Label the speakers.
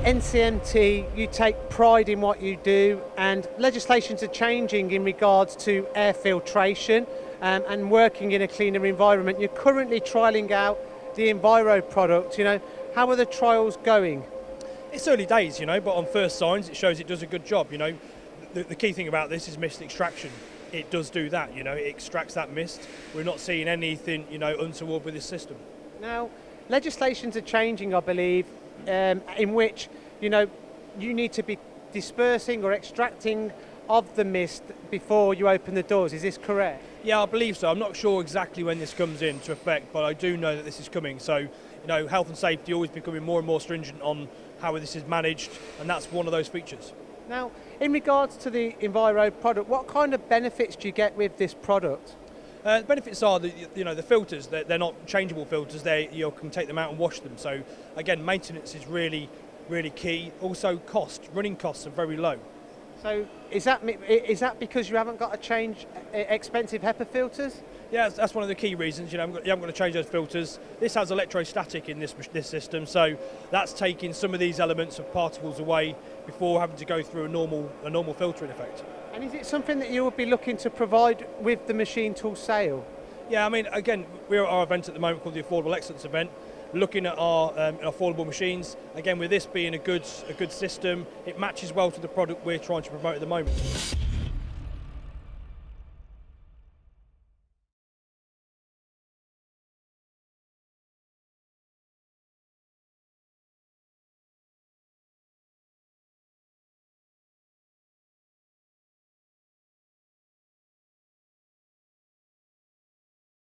Speaker 1: NCMT, you take pride in what you do, and legislations are changing in regards to air filtration and working in a cleaner environment. You're currently trialling out the Enviro product. How are the trials going?
Speaker 2: It's early days, but on first signs it shows it does a good job. The key thing about this is mist extraction. It does do that, it extracts that mist. We're not seeing anything, untoward with this system.
Speaker 1: Now, legislations are changing, I believe, in which, you need to be dispersing or extracting of the mist before you open the doors. Is this correct?
Speaker 2: Yeah, I believe so. I'm not sure exactly when this comes into effect, but I do know that this is coming. So, health and safety always becoming more and more stringent on how this is managed, and that's one of those features.
Speaker 1: Now, in regards to the Enviro product, what kind of benefits do you get with this product?
Speaker 2: The benefits are the filters. They're not changeable filters. You can take them out and wash them. So again, maintenance is really, really key. Also, running costs are very low.
Speaker 1: So is that because you haven't got to change expensive HEPA filters?
Speaker 2: Yeah, that's one of the key reasons. You haven't got to change those filters. This has electrostatic in this system, so that's taking some of these elements of particles away before having to go through a normal filtering effect.
Speaker 1: And is it something that you would be looking to provide with the machine tool sale?
Speaker 2: Yeah, again, we're at our event at the moment called the Affordable Excellence event, looking at our affordable machines. Again, with this being a good system, it matches well to the product we're trying to promote at the moment.